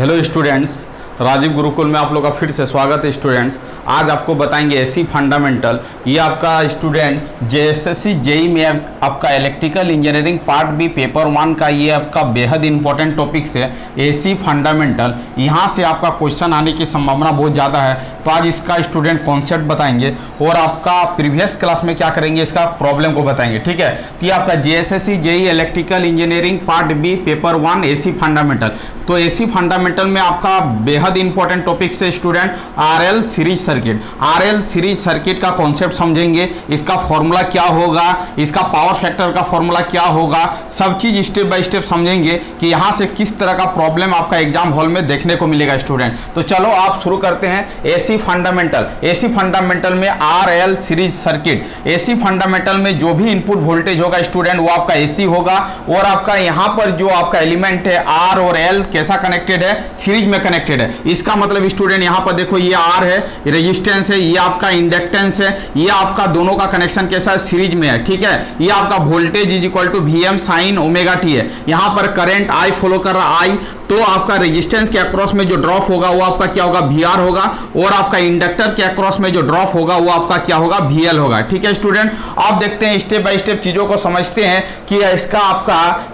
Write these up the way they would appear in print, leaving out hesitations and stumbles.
Hello students, Rajiv Gurukul में आप लोग का फिर से स्वागत है। स्टूडेंट्स, आज आपको बताएंगे एसी फंडामेंटल। ये आपका स्टूडेंट जेएसएससी जेई में आपका electrical engineering part B paper 1 का ये आपका बेहद इंपॉर्टेंट टॉपिक्स है एसी फंडामेंटल। यहाँ से आपका क्वेश्चन आने की संभावना बहुत ज़्यादा है, तो आज इसका स्टूडेंट कॉन्सेप्ट बताएंगे और आपका प्रीवियस क्लास में क्या करेंगे इसका प्रॉब्लम को बताएंगे। ठीक है, तो ये आपका JSSC JE electrical engineering part B paper 1 AC fundamental. तो एसी फंडामेंटल में आपका बेहद इंपॉर्टेंट टॉपिक से student RL series circuit. RL series circuit का कॉन्सेप्ट समझेंगे, इसका फॉर्मूला क्या होगा, इसका पावर फैक्टर का फॉर्मूला क्या होगा, सब चीज स्टेप बाय स्टेप समझेंगे कि यहां से किस तरह का प्रॉब्लम आपका एग्जाम हॉल में देखने को मिलेगा स्टूडेंट। तो चलो आप शुरू करते हैं एसी फंडामेंटल। एसी फंडामेंटल में RL series circuit. AC fundamental में जो भी इनपुट वोल्टेज होगा स्टूडेंट वो आपका एसी होगा, और आपका यहां पर जो आपका एलिमेंट है आर और एल कैसा कनेक्टेड है, सीरीज में कनेक्टेड है। इसका मतलब स्टूडेंट यहां पर देखो ये आर है, रेजिस्टेंस है, ये आपका इंडक्टेंस है, ये आपका दोनों का कनेक्शन कैसा है, सीरीज में है। ठीक है, ये आपका voltage is equal to V M sine omega T है। यहां पर करंट आई फॉलो कर रहा आई, तो आपका रेजिस्टेंस के अक्रॉस में जो ड्रॉप होगा वो आपका क्या होगा, वी आर होगा, और आपका इंडक्टर के अक्रॉस में जो ड्रॉप होगा वो आपका क्या होगा, वी एल होगा। ठीक है स्टूडेंट, आप देखते हैं स्टेप बाय स्टेप चीजों को समझते हैं कि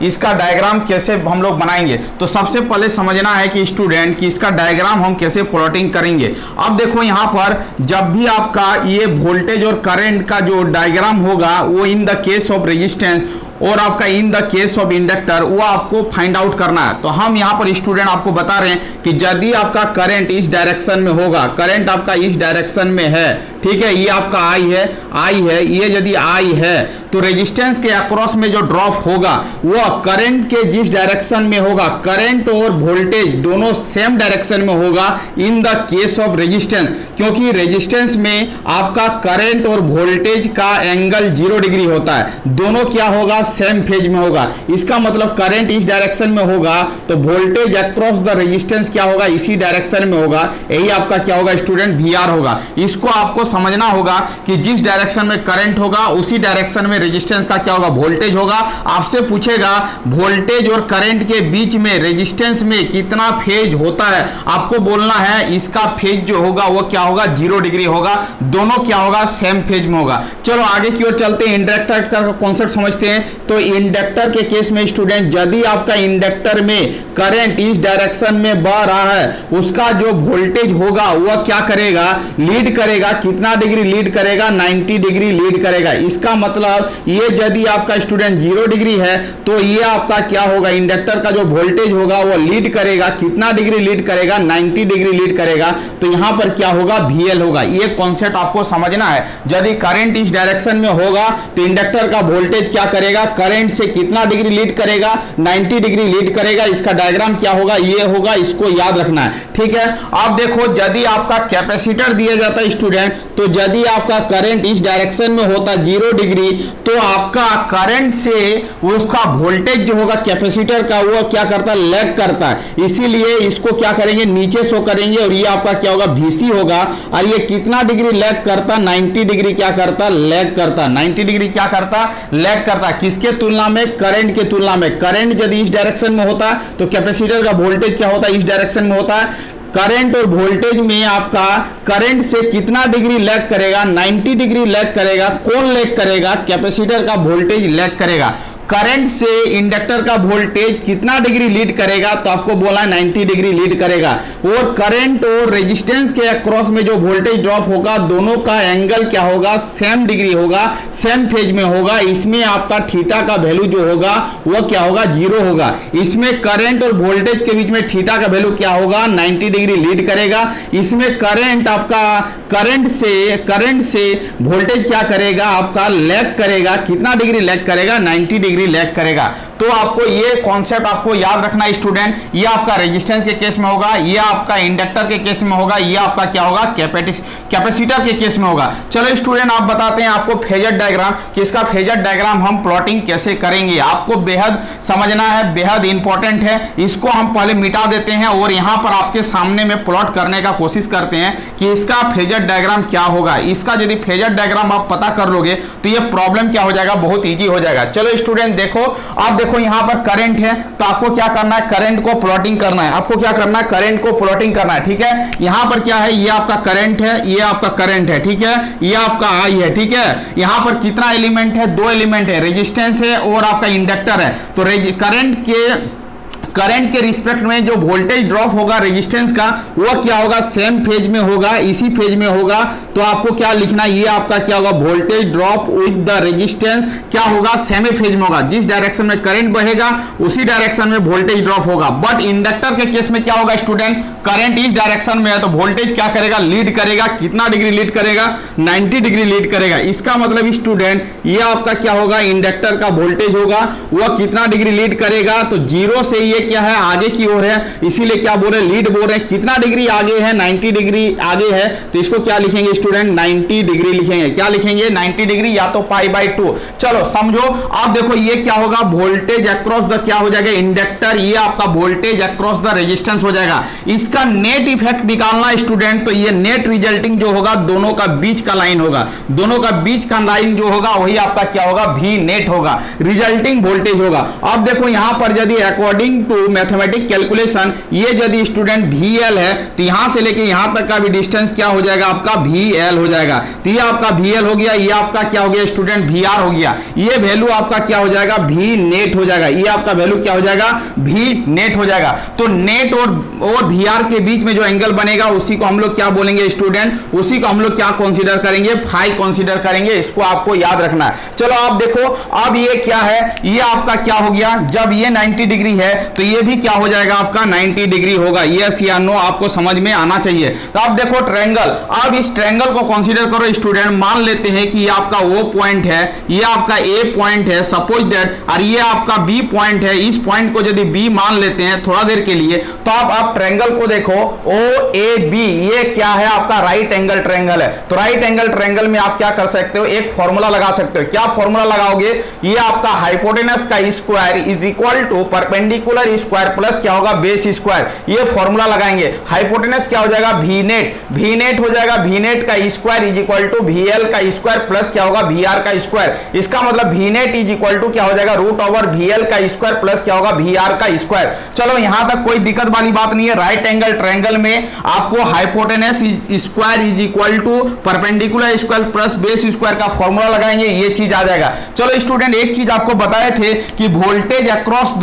इसका डायग्राम कैसे हम लोग बनाएंगे। तो सबसे पहले समझना है कि स्टूडेंट कि इसका डायग्राम हम कैसे प्लॉटिंग करेंगे। अब देखो यहां पर जब भी आपका ये वोल्टेज और करंट का जो डायग्राम होगा वो in the case of resistance और आपका in the case of inductor वो आपको फाइंड आउट करना है। तो हम यहाँ पर स्टूडेंट आपको बता रहे हैं कि यदि आपका करंट इस डायरेक्शन में होगा, करंट आपका इस डायरेक्शन में है, ठीक है, ये आपका आई है, ये यदि आई है तो रेजिस्टेंस के अक्रॉस में जो ड्रॉप होगा वो करंट के जिस डायरेक्शन में होगा, करंट और वोल्टेज दोनों सेम डायरेक्शन में होगा in the case of resistance, क्योंकि रेजिस्टेंस में आपका करंट और वोल्टेज का एंगल 0 डिग्री होता है, दोनों क्या होगा, सेम फेज में होगा। इसका मतलब करंट इस डायरेक्शन में होगा तो वोल्टेज अक्रॉस द रेजिस्टेंस क्या होगा, इसी डायरेक्शन में होगा, यही आपका क्या होगा स्टूडेंट, वी आर होगा। इसको आपको समझना होगा कि जिस डायरेक्शन में करंट होगा उसी डायरेक्शन में रेजिस्टेंस का क्या होगा, वोल्टेज होगा। आपसे पूछेगा वोल्टेज और करंट के बीच में रेजिस्टेंस में कितना फेज होता है, आपको बोलना है इसका फेज जो होगा वो क्या होगा, 0 डिग्री होगा, दोनों क्या होगा, सेम फेज में होगा। चलो आगे की ओर चलते हैं, इंडक्टर का कॉन्सेप्ट समझते हैं। तो इंडक्टर के केस में स्टूडेंट यदि आपका इंडक्टर में करंट इस डायरेक्शन में बह रहा है, उसका जो वोल्टेज होगा वह क्या करेगा, लीड करेगा, कितना डिग्री लीड करेगा, 90 डिग्री लीड करेगा। इसका मतलब ये यदि आपका स्टूडेंट 0 डिग्री है तो ये आपका क्या होगा, इंडक्टर का जो वोल्टेज होगा वो लीड करेगा, कितना डिग्री लीड करेगा, 90 डिग्री लीड करेगा। तो यहां पर क्या होगा, VL होगा। ये कॉन्सेप्ट आपको समझना है। यदि करंट इस डायरेक्शन में होगा तो इंडक्टर का वोल्टेज क्या करेगा, करंट से कितना डिग्री लीड करेगा, 90 डिग्री लीड करेगा। इसका डायग्राम क्या होगा, ये होगा, इसको याद रखना है। ठीक है, अब देखो यदि आपका कैपेसिटर दिया जाता है स्टूडेंट, तो यदि आपका करंट इस डायरेक्शन में होता 0 डिग्री तो आपका करंट से उसका वोल्टेज जो होगा कैपेसिटर का वो क्या करता है, लैग करता है। इसीलिए इसको क्या करेंगे, नीचे शो करेंगे, और ये आपका क्या होगा, VC होगा। और ये कितना डिग्री लैग करता, 90 डिग्री क्या करता, लैग करता, 90 डिग्री क्या करता, लैग करता। किसके तुलना में, करंट के तुलना में। करंट यदि इस डायरेक्शन में होता तो कैपेसिटर का वोल्टेज क्या होता, इस डायरेक्शन में होता है। करंट और वोल्टेज में आपका करंट से कितना डिग्री लैग करेगा, 90 डिग्री लैग करेगा। कौन लैग करेगा, कैपेसिटर का वोल्टेज लैग करेगा। करंट से इंडक्टर का वोल्टेज कितना डिग्री लीड करेगा, तो आपको बोला 90 डिग्री लीड करेगा। और करंट और रेजिस्टेंस के अक्रॉस में जो वोल्टेज ड्रॉप होगा दोनों का एंगल क्या होगा, सेम डिग्री होगा, सेम फेज में होगा। इसमें आपका थीटा का वैल्यू जो होगा वो क्या होगा, 0 होगा। इसमें करंट और वोल्टेज के बीच में थीटा का वैल्यू क्या होगा, 90 डिग्री लीड करेगा। इसमें करंट आपका करंट से वोल्टेज क्या करेगा, आपका लैग करेगा, कितना डिग्री लैग करेगा, 90 डिग्री लैग करेगा। तो आपको ये कॉन्सेप्ट आपको याद रखना है स्टूडेंट। ये आपका रेजिस्टेंस के केस में होगा, ये आपका इंडक्टर के केस में होगा, ये आपका क्या होगा, कैपेसिटर के केस में होगा। चलो स्टूडेंट आप बताते हैं आपको फेजर डायग्राम, कि इसका फेजर डायग्राम हम प्लॉटिंग कैसे करेंगे। आपको बेहद समझना है, बेहद इंपॉर्टेंट है। इसको हम पहले मिटा देते हैं और यहां पर आपके सामने में प्लॉट करने का कोशिश करते हैं कि इसका फेजर डायग्राम क्या होगा। इसका यदि फेजर डायग्राम आप पता कर लोगे तो ये प्रॉब्लम क्या हो जाएगा, बहुत ईजी हो जाएगा। चलो स्टूडेंट स्टूडेंट देखो, आप देखो यहाँ पर करंट है, तो आपको क्या करना है, करंट को प्लॉटिंग करना है। आपको क्या करना है, करंट को प्लॉटिंग करना है, ठीक है। यहाँ पर क्या है, ये आपका करंट है, ये आपका करंट है, ठीक है, ये आपका आई है, ठीक है। यहाँ पर कितना एलिमेंट है, दो एलिमेंट है, रेजिस्टेंस है और आपका इंडक्टर है। तो करंट के रिस्पेक्ट में जो वोल्टेज ड्रॉप होगा रेजिस्टेंस का, वो क्या होगा, सेम फेज में होगा, इसी फेज में होगा। तो आपको क्या लिखना, ये आपका क्या होगा, voltage drop with the resistance क्या होगा, सेम फेज में होगा। जिस डायरेक्शन में करंट बहेगा उसी डायरेक्शन में वोल्टेज ड्रॉप होगा। बट इंडक्टर के केस में क्या होगा स्टूडेंट, करंट इस डायरेक्शन में है तो वोल्टेज क्या करेगा, लीड करेगा। कितना डिग्री लीड करेगा, 90 डिग्री लीड करेगा। इसका मतलब स्टूडेंट ये आपका क्या होगा, इंडक्टर का वोल्टेज होगा, वह कितना डिग्री लीड करेगा, तो जीरो से ये क्या है, आगे की ओर है, इसीलिए क्या बोल रहे हैं, लीड बोल रहे हैं। कितना डिग्री आगे है, 90 डिग्री आगे है, तो इसको क्या लिखेंगे स्टूडेंट, 90 डिग्री लिखेंगे। क्या लिखेंगे, 90 डिग्री या तो π/2। चलो समझो, आप देखो ये क्या होगा, वोल्टेज अक्रॉस द क्या हो जाएगा, इंडक्टर, ये आपका वोल्टेज अक्रॉस द रेजिस्टेंस हो जाएगा। इसका नेट इफेक्ट निकालना स्टूडेंट, तो ये नेट रिजल्टिंग जो होगा, दोनों का बीच का लाइन होगा, दोनों का बीच का लाइन जो होगा वही आपका क्या होगा, भी नेट होगा, रिजल्टिंग वोल्टेज होगा। अब देखो यहां पर यदि अकॉर्डिंग टू मैथमेटिक कैलकुलेशन ये यदि स्टूडेंट VL है, तो यहां से लेके यहां तक का भी डिस्टेंस क्या हो जाएगा, आपका VL हो जाएगा। तो ये आपका VL हो गया, ये आपका क्या हो गया स्टूडेंट, VR हो गया। ये वैल्यू आपका क्या हो जाएगा, V नेट हो जाएगा। ये आपका वैल्यू क्या हो जाएगा, V नेट हो जाएगा। तो नेट और VR के बीच में जो एंगल बनेगा उसी को हम लोग क्या बोलेंगे स्टूडेंट, उसी को हम लोग क्या कंसीडर करेंगे, फाई कंसीडर करेंगे। इसको आपको याद रखना है। चलो आप देखो, अब ये क्या है, ये आपका क्या हो गया, जब ये 90 डिग्री है तो ये भी क्या हो जाएगा, आपका 90 डिग्री होगा। यस या नो आपको समझ में आना चाहिए। तो आप देखो ट्रायंगल, अब इस ट्रायंगल को कंसीडर करो स्टूडेंट। मान लेते हैं कि ये आपका O पॉइंट है, ये आपका A पॉइंट है, सपोज दैट, और ये आपका B पॉइंट है। इस पॉइंट को यदि B मान लेते हैं थोड़ा देर के लिए, तो आप ट्रायंगल को देखो OAB, ये क्या है, आपका राइट एंगल ट्रायंगल है। तो राइट एंगल ट्रायंगल में आप क्या कर सकते हो, एक फॉर्मूला लगा सकते हो। क्या फॉर्मूला लगाओगे, ये आपका हाइपोटेनस का square is equal to perpendicular square plus क्या होगा, बेस स्क्वायर। ये फॉर्मूला लगाएंगे। हाइपोटेनस क्या हो जाएगा, V नेट हो जाएगा। V नेट का square is equal to VL का स्क्वायर प्लस क्या होगा, VR का स्क्वायर। इसका मतलब V net is equal to क्या हो जाएगा, रूट ओवर VL का स्क्वायर प्लस क्या होगा, VR का स्क्वायर। चलो यहां तक कोई दिक्कत वाली बात नहीं है। राइट एंगल ट्रायंगल में आपको hypotenuse square is equal to perpendicular square plus base square का फॉर्मूला लगाएंगे, ये चीज आ जाएगा। चलो स्टूडेंट एक चीज आपको बताए थे कि वोल्टेज अक्रॉस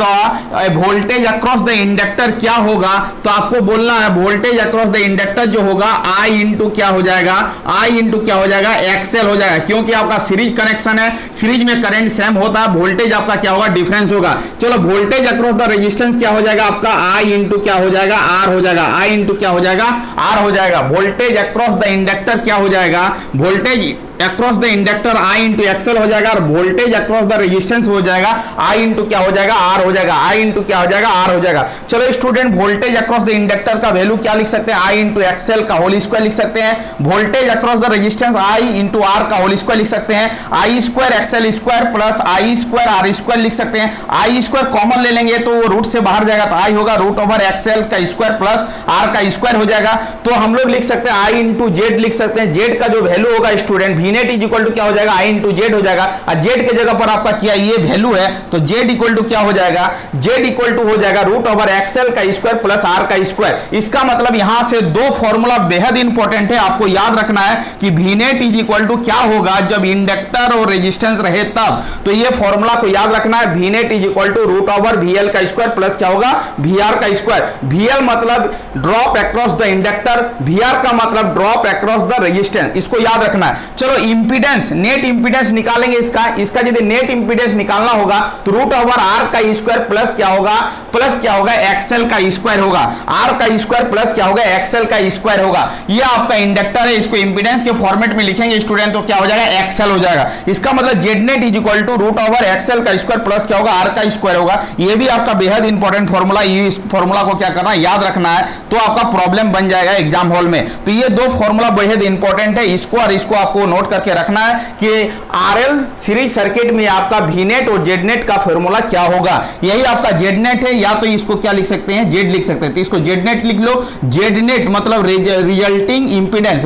द इंडक्टर क्या होगा, तो आपको बोलना है वोल्टेज अक्रॉस द इंडक्टर जो होगा I इंटू क्या हो जाएगा, I इंटू क्या हो जाएगा, XL हो जाएगा। क्योंकि आपका सीरीज कनेक्शन है, सीरीज में करंट सेम होता है, वोल्टेज आपका क्या होगा, डिफरेंस होगा। चलो वोल्टेज अक्रॉस द रेजिस्टेंस क्या हो जाएगा, आपका I इंटू क्या हो जाएगा, R हो जाएगा। I इंटू क्या हो जाएगा, R हो जाएगा। वोल्टेज अक्रॉस द इंडक्टर क्या हो जाएगा, voltage across the inductor I into XL हो जाएगा, और वोल्टेज अक्रॉस द रेजिस्टेंस हो जाएगा I इंटू क्या हो जाएगा, R हो जाएगा। I इंटू क्या हो जाएगा, R हो जाएगा। चलो student voltage across the inductor का वैल्यू क्या लिख सकते हैं, I इंटू XL का होल स्क्वायर लिख सकते हैं। Voltage across the resistance I into R का होल स्क्वायर लिख सकते हैं। I square XL square plus I square R square लिख सकते हैं। I स्क्वायर कॉमन ले लेंगे तो वो रूट से बाहर जाएगा, तो I होगा रूट ओवर XL का स्क्वायर प्लस R का स्क्वायर हो जाएगा। तो हम लोग लिख सकते हैं I इंटू Z लिख सकते हैं। Z का जो वैल्यू होगा student, V net is equal to क्या हो जाएगा, I इंटू Z हो जाएगा। और Z के जगह पर आपका क्या ये वैल्यू है, तो Z इक्वल टू क्या हो जाएगा, Z इक्वल टू हो जाएगा रूट ओवर XL का स्क्वायर प्लस R का स्क्वायर। इसका मतलब यहां से दो फॉर्मूला बेहद इंपॉर्टेंट है, आपको याद रखना है कि V net is equal to क्या होगा, जब इंडक्टर और रेजिस्टेंस रहे तब। तो ये फॉर्मूला को याद रखना है, V net is equal to root over VL का स्क्वायर प्लस क्या होगा, VR का स्क्वायर। VL मतलब drop across the inductor, VR का मतलब ड्रॉप अक्रॉस द रेजिस्टेंस, इसको याद रखना है। चलो इंपीडेंस, नेट इंपीडेंस निकालेंगे। इसका यदि नेट इंपीडेंस निकालना होगा तो रूट ओवर R का स्क्वायर प्लस क्या होगा XL का स्क्वायर होगा। R का स्क्वायर प्लस क्या होगा, XL का स्क्वायर होगा। ये आपका इंडक्टर है, इसको इंपीडेंस के फॉर्मेट में लिखेंगे स्टूडेंट, तो क्या हो जाएगा, XL हो जाएगा। इसका मतलब Z net is equal to root over XL का स्क्वायर प्लस क्या होगा, R का स्क्वायर होगा। ये भी आपका बेहद इंपॉर्टेंट फॉर्मूला, ये इस फॉर्मूला को क्या करना है, याद रखना है, तो आपका प्रॉब्लम बन जाएगा एग्जाम हॉल में। तो ये दो फॉर्मूला बेहद इंपॉर्टेंट है, इसको और इसको आपको नोट नोट करके रखना है कि आरएल सीरीज सर्किट में आपका वी नेट और जेड नेट का फॉर्मूला क्या होगा। यही आपका जेड नेट है, या तो इसको क्या लिख सकते हैं, जेड लिख सकते हैं, तो इसको जेड नेट लिख लो। जेड नेट मतलब रिजल्टिंग इंपीडेंस,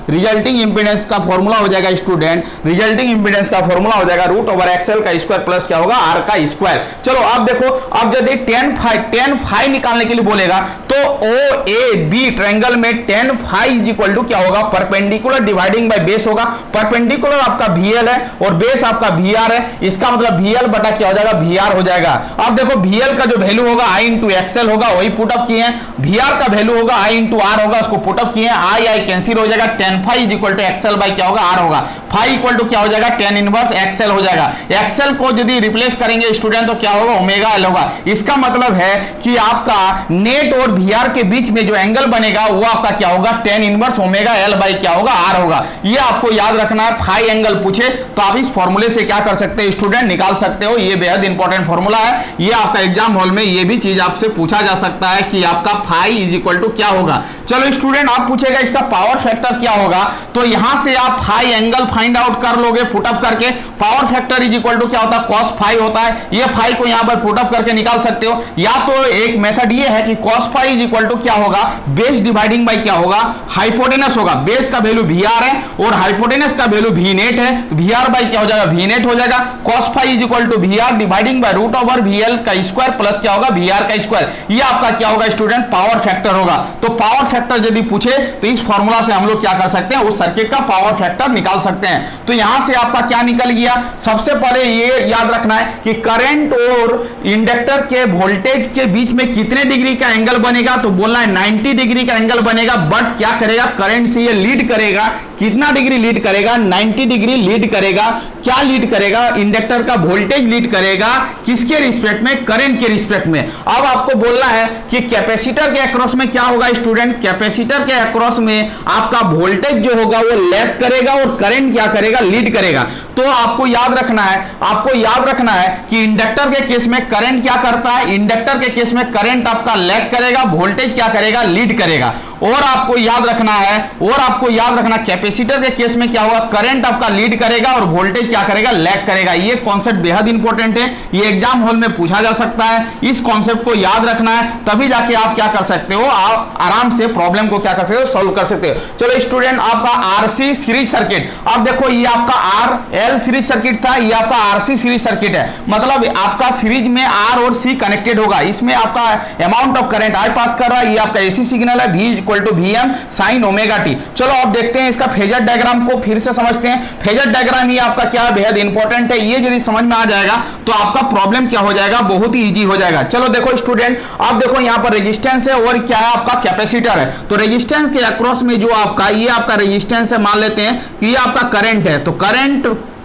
रिजल्टिंग इंपीडेंस का फॉर्मूला हो जाएगा स्टूडेंट, रिजल्टिंग इंपीडेंस का फॉर्मूला हो जाएगा रूट ओवर एक्सएल का स्क्वायर प्लस क्या होगा, आर का स्क्वायर। चलो अब देखो, अब यदि tan फाई निकालने के लिए बोलेगा तो ओ ए बी ट्रायंगल में tan phi is equal to क्या होगा, परपेंडिकुलर डिवाइडिंग बाय बेस होगा। परपेंडिकुलर आपका VL है और बेस आपका VR है, इसका मतलब VL बटा क्या हो जाएगा, VR हो जाएगा। अब देखो VL का जो वैल्यू होगा I इंटू एक्सएल होगा, वही पुट अप किए हैं। VR का वैल्यू होगा I इंटू आर होगा, उसको पुट अप किए हैं। I कैंसिल हो जाएगा, tan phi is equal to XL by क्या होगा, आर होगा। फाई इक्वल टू क्या हो जाएगा, tan इनवर्स एक्सएल हो जाएगा। एक्सएल को यदि रिप्लेस करेंगे स्टूडेंट तो क्या होगा, ओमेगा एल होगा। इसका मतलब है कि आपका नेट और VR के बीच में जो एंगल बनेगा वो आपका क्या होगा, tan inverse omega L by क्या होगा, आर होगा। ये आपको याद रखना है। फाई एंगल पूछे तो आप इस फॉर्मूले से क्या कर सकते हैं स्टूडेंट, निकाल सकते हो। ये बेहद इंपॉर्टेंट फॉर्मूला है। ये आपका एग्जाम हॉल में ये भी चीज आपसे पूछा जा सकता है कि आपका फाई इज इक्वल टू क्या होगा। चलो स्टूडेंट, आप पूछेगा इसका पावर फैक्टर क्या होगा, तो यहां से आप फाई एंगल फाइंड आउट कर लोगे पुटअप करके। Power factor is equal to क्या होता है, कॉस फाई होता है। ये फाई को यहां पर पुटअप करके निकाल सकते हो। या तो एक मेथड ये है कि cos phi is equal to क्या होगा, बेस डिवाइडिंग बाय क्या होगा, हाइपोटेनस होगा। बेस का वैल्यू VR है और हाइपोटेनस का वैल्यू V नेट है, तो VR बाय क्या हो जाएगा, V नेट हो जाएगा। Cos phi is equal to VR dividing by root over VL का स्क्वायर प्लस क्या होगा, VR का स्क्वायर। ये आपका क्या होगा स्टूडेंट, पावर फैक्टर होगा। तो पावर फैक्टर यदि पूछे तो इस फॉर्मूला से हम लोग क्या कर सकते हैं, उस सर्किट का पावर फैक्टर निकाल सकते हैं। तो यहां से आपका क्या निकल गया, सबसे पहले ये याद रखना है कि करंट और इंडक्टर के वोल्टेज के बीच में कितने डिग्री का एंगल बनेगा, तो बोलना है 90 डिग्री का एंगल बनेगा। बट क्या करेगा, करंट से ये लीड करेगा। कितना डिग्री लीड करेगा, 90 डिग्री लीड करेगा। क्या लीड करेगा, इंडक्टर का वोल्टेज लीड करेगा, किसके रिस्पेक्ट में, करंट के रिस्पेक्ट में। अब आपको बोलना है कि कैपेसिटर के अक्रॉस में क्या होगा स्टूडेंट, कैपेसिटर के अक्रॉस में आपका वोल्टेज जो होगा वो लैग करेगा और करंट क्या करेगा, लीड करेगा। तो आपको याद रखना है कि इंडक्टर के केस में करंट क्या करता है, इंडक्टर के केस में करंट आपका लैग करेगा, वोल्टेज क्या करेगा, लीड करेगा। और आपको याद रखना कैपेसिटर के केस में क्या होगा, करंट आपका लीड करेगा और वोल्टेज क्या करेगा, लैग करेगा। ये कॉन्सेप्ट बेहद इंपॉर्टेंट है, ये एग्जाम हॉल में पूछा जा सकता है। इस कॉन्सेप्ट को याद रखना है, तभी जाके आप क्या कर सकते हो, आप आराम से प्रॉब्लम को क्या कर सकते हो, सॉल्व कर सकते हो। चलो स्टूडेंट, आपका RC सीरीज सर्किट, अब देखो ये आपका RL सीरीज सर्किट था, ये आपका RC सीरीज सर्किट है। मतलब आपका सीरीज में R और C कनेक्टेड होगा। इसमें आपका amount of current I pass कर रहा है, ये आपका AC सिग्नल है, V equal to VM sine omega T. चलो अब देखते हैं इसका फेजर डायग्राम को फिर से समझते हैं। फेजर डायग्राम ही आपका क्या बेहद इंपॉर्टेंट है। ये यदि समझ में आ जाएगा तो आपका प्रॉब्लम क्या हो जाएगा, बहुत ही इजी हो जाएगा। चलो देखो स्टूडेंट, अब देखो यहाँ पर रेजिस्टेंस है और क्या है आपका कैपेसिटर है। तो रेजिस्टेंस के अक्रॉस में जो आपका ये आपका रेजिस्टेंस है, मान लेते हैं कि ये आपका करंट है। तो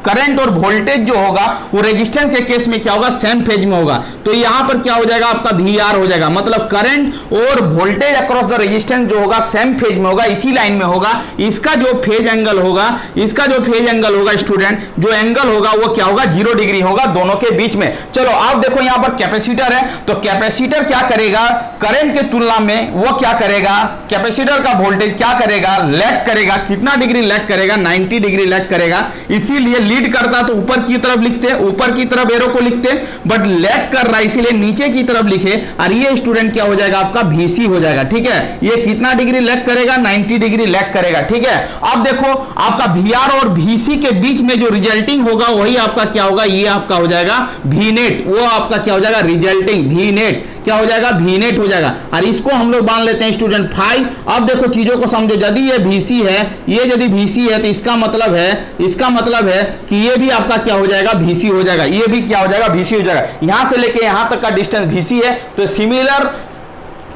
करंट और वोल्टेज जो होगा वो रेजिस्टेंस के केस में क्या होगा, सेम फेज में होगा। तो यहां पर क्या हो जाएगा, आपका VR हो जाएगा। मतलब करंट और वोल्टेज अक्रॉस द रेजिस्टेंस जो होगा सेम फेज में होगा, इसी लाइन में होगा। इसका जो फेज एंगल होगा स्टूडेंट, जो एंगल होगा वो क्या होगा, 0 डिग्री होगा दोनों के बीच में। चलो आप देखो यहाँ पर कैपेसिटर है, तो कैपेसिटर क्या करेगा, करंट के तुलना में वो क्या करेगा, कैपेसिटर का वोल्टेज क्या करेगा, लैग करेगा। कितना डिग्री लैग करेगा, 90 डिग्री लैग करेगा। इसीलिए लीड करता तो ऊपर की तरफ लिखते, ऊपर की तरफ एरो को लिखते, बट लैग कर रहा है इसीलिए नीचे की तरफ लिखे। और ये स्टूडेंट क्या हो जाएगा, आपका VC हो जाएगा। ठीक है, ये कितना डिग्री लैग करेगा, 90 डिग्री लैग करेगा। ठीक है, अब देखो आपका VR और VC के बीच में जो रिजल्टिंग होगा वही आपका क्या होगा, ये आपका हो जाएगा V नेट। वो आपका क्या हो जाएगा, रिजल्टिंग V नेट क्या हो जाएगा, V नेट हो जाएगा। और इसको हम लोग मान लेते हैं स्टूडेंट फाई। अब देखो चीजों को समझो, यदि ये VC है, ये यदि VC है तो इसका मतलब है कि ये भी आपका क्या हो जाएगा, VC हो जाएगा। ये भी क्या हो जाएगा, VC हो जाएगा। यहां से लेके यहां तक का डिस्टेंस VC है, तो सिमिलर